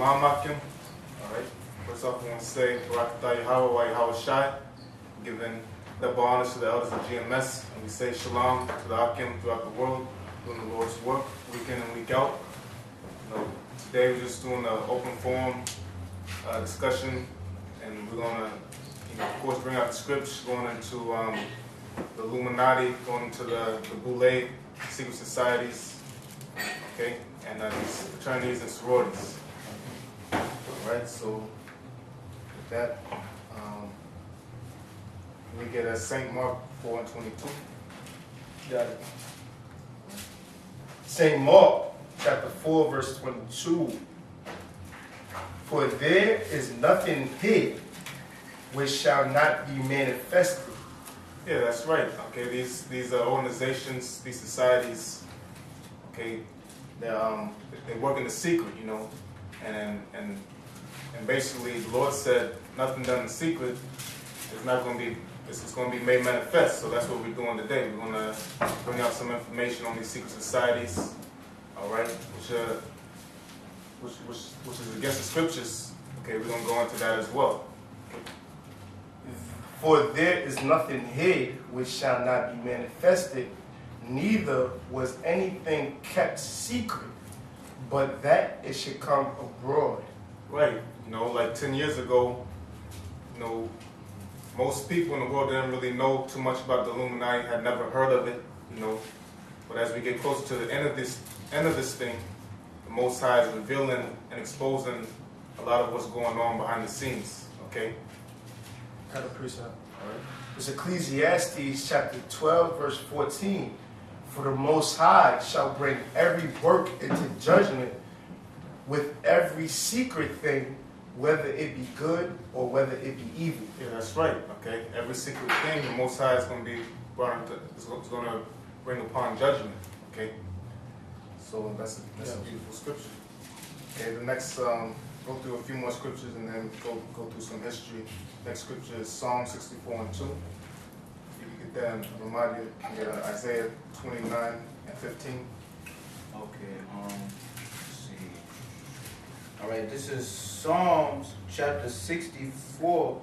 Shalom Akim. Alright. First off, I want to say Barakatah Yahweh Yahweh Shai, giving double honors to the elders of GMS. And we say Shalom to the Akim throughout the world, doing the Lord's work, week in and week out. Today we're just doing an open forum discussion, and we're going to, of course, bring out the scripts, going into the Illuminati, going into the Boule, secret societies, okay, and these fraternities and sororities. Alright, so with that, we get a St. Mark 4:22. Got it. St. Mark, chapter 4, verse 22. For there is nothing hid which shall not be manifested. Yeah, that's right. Okay, these organizations, these societies, okay, they work in the secret, and basically the Lord said nothing done in secret is not going to be. It's going to be made manifest. So that's what we're doing today. We're going to bring out some information on these secret societies, all right, which is against the scriptures. Okay, we're going to go into that as well. For there is nothing hid which shall not be manifested, neither was anything kept secret, but that it should come abroad. Right. Like 10 years ago, most people in the world didn't really know too much about the Illuminati, had never heard of it, But as we get closer to the end of this thing, the Most High is revealing and exposing a lot of what's going on behind the scenes, okay? Kind of precept. All right. It's Ecclesiastes chapter 12, verse 14. For the Most High shall bring every work into judgment with every secret thing, whether it be good or whether it be evil. Yeah, that's right, okay? Every secret thing, the Most High is going to be brought into, is going to bring upon judgment, okay? So that's a beautiful scripture. Okay, the next, go through a few more scriptures and then go through some history. Next scripture is Psalm 64:2. If you can get that and remind you, Isaiah 29:15. Okay, let's see. All right, this is Psalms chapter 64,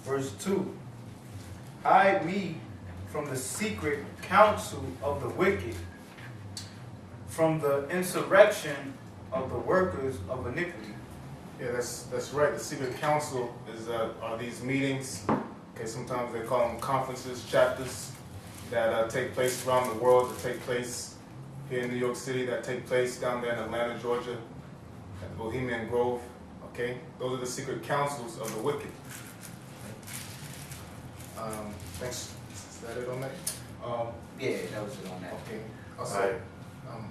verse 2. Hide me from the secret counsel of the wicked, from the insurrection of the workers of iniquity. Yeah, that's right. The secret council are these meetings. Okay, sometimes they call them conferences, chapters that take place around the world, that take place here in New York City, that take place down there in Atlanta, Georgia, at the Bohemian Grove. Okay, those are the secret councils of the wicked. Thanks. Is that it on that? Yeah, that was it on that. Okay.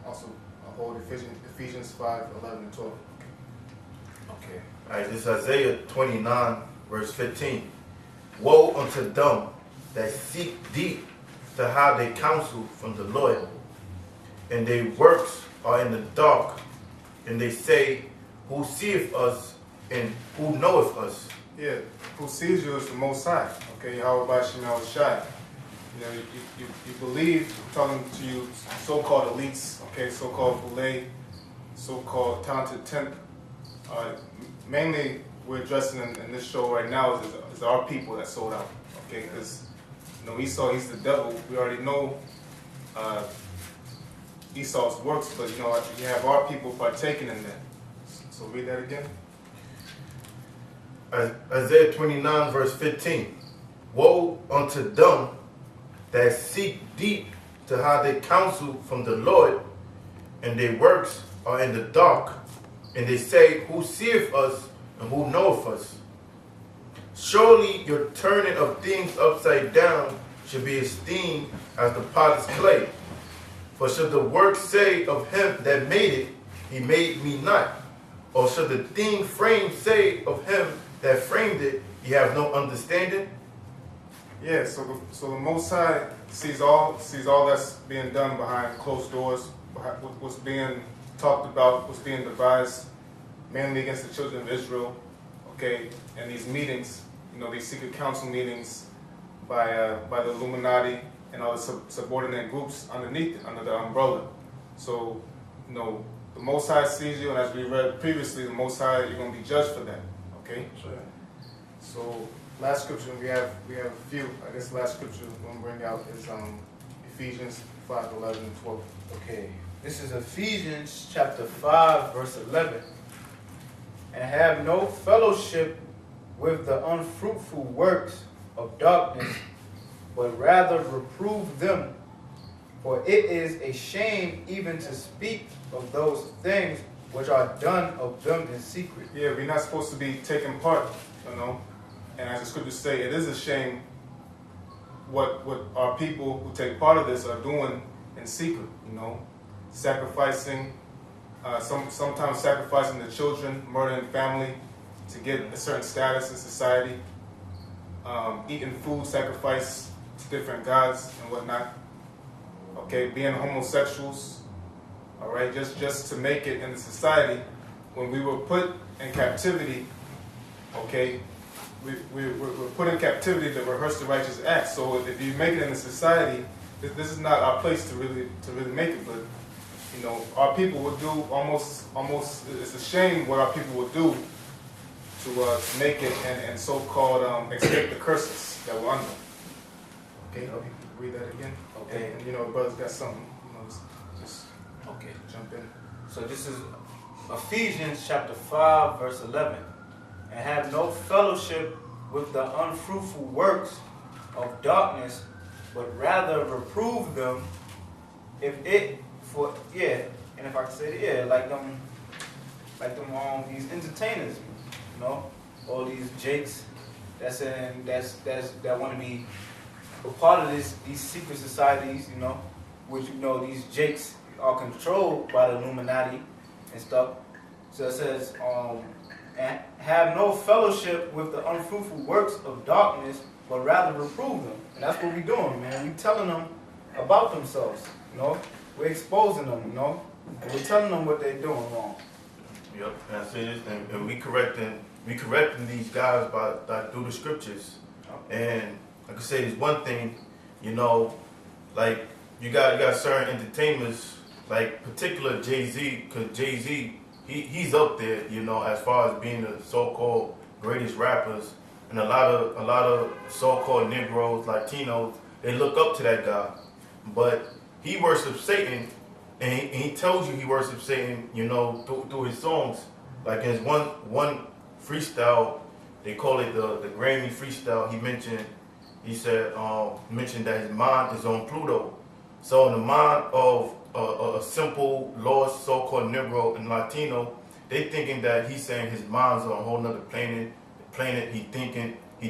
Also, hold Ephesians 5:11 and 12. Okay. All right, this is Isaiah 29, verse 15. Woe unto them that seek deep to hide their counsel from the Lord, and their works are in the dark, and they say, who seeth us and who knoweth us? Yeah, who sees you is the Most High. Okay, how about Shemel Shai? You believe, talking to you so-called elites, okay, so-called Boule, so-called talented tenth. Mainly, we're addressing in this show right now is our people that sold out, okay? Because Esau, he's the devil. We already know Esau's works, but you have our people partaking in that. So read that again. Isaiah 29, verse 15. Woe unto them that seek deep to hide their counsel from the Lord, and their works are in the dark, and they say, who seeth us and who knoweth us? Surely your turning of things upside down should be esteemed as the potter's clay. For should the work say of him that made it, he made me not? Or should the thing framed say of him that framed it, ye have no understanding? Yeah, so the Most High sees all that's being done behind closed doors, what's being talked about, what's being devised, mainly against the children of Israel, okay, and these meetings, these secret council meetings by the Illuminati and all the subordinate groups underneath it, under the umbrella. So, the the Most High sees you, and as we read previously, the Most High, you're going to be judged for that. Okay? Sure. So, last scripture we have a few. I guess last scripture we're going to bring out is Ephesians 5, 11, and 12. Okay, this is Ephesians chapter 5, verse 11. And have no fellowship with the unfruitful works of darkness, but rather reprove them. For it is a shame even to speak of those things which are done of them in secret. Yeah, we're not supposed to be taking part, you know. And as the scriptures say, it is a shame what our people who take part of this are doing in secret, you know. Sacrificing, sometimes sacrificing the children, murdering family to get a certain status in society, eating food sacrificed to different gods and whatnot. Okay, being homosexuals, all right, just to make it in the society. When we were put in captivity, okay, we were put in captivity to rehearse the righteous acts. So if you make it in the society, this is not our place to really make it. But you know, our people will do almost. It's a shame what our people will do to make it and so-called escape the curses that we're under. Okay, you read that again. Okay. And you know, the brother's got something. You know, just Okay. jump in. So this is Ephesians chapter 5, verse 11. And have no fellowship with the unfruitful works of darkness, but rather reprove them. And if I could say it, like them these entertainers, you know, all these jakes that want to be a part of these secret societies, you know, which, you know, these jakes are controlled by the Illuminati and stuff. So it says, and have no fellowship with the unfruitful works of darkness, but rather reprove them. And that's what we're doing, man. We're telling them about themselves, you know. We're exposing them, you know. And we're telling them what they're doing wrong. Yep, and I say this thing, and we correcting these guys by through the scriptures. And like I say, there's one thing, you know, like you got certain entertainers, like particular Jay-Z, because Jay-Z, he's up there, you know, as far as being the so-called greatest rappers, and a lot of so-called Negroes, Latinos, they look up to that guy, but he worships Satan, and he tells you he worships Satan, you know, through his songs. Like in his one freestyle, they call it the Grammy freestyle. He mentioned that his mind is on Pluto. So in the mind of a simple lost so-called Negro and Latino, they thinking that he's saying his mind's on a whole nother planet. He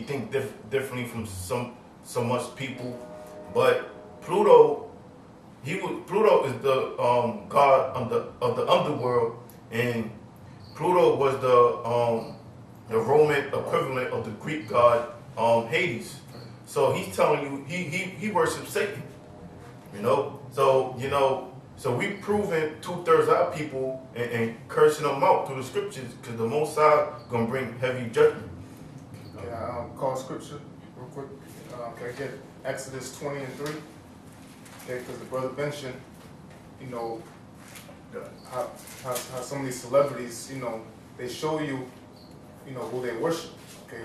think differently from so much people. But Pluto is the god of the underworld, and Pluto was the Roman equivalent of the Greek god Hades. So he's telling you he worships Satan. You know, so we proving 2/3 of our people and cursing them out through the scriptures, because the Most High gonna bring heavy judgment. Can I call scripture real quick? Can I get Exodus 20 and 3? Okay, because the brother mentioned, you know, how some of these celebrities, you know, they show you, you know, who they worship. Okay.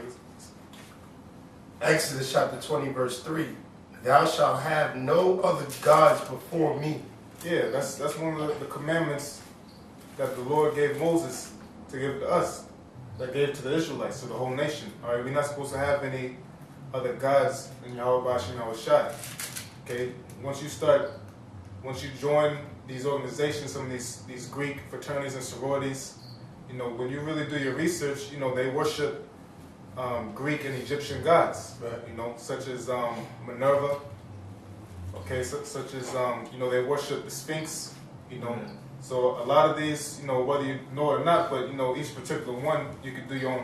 Exodus chapter 20, verse 3. Thou shalt have no other gods before me. Yeah, that's one of the commandments that the Lord gave Moses to give to us, that gave to the Israelites, to the whole nation. All right, we're not supposed to have any other gods in Yahweh Shem Shai. Okay, once you join these organizations, some of these Greek fraternities and sororities, you know, when you really do your research, you know, they worship Greek and Egyptian gods, Right. you know, such as Minerva. Okay, such as you know, they worship the Sphinx, you know. Mm-hmm. So a lot of these, you know, whether you know it or not, but you know, each particular one, you can do your own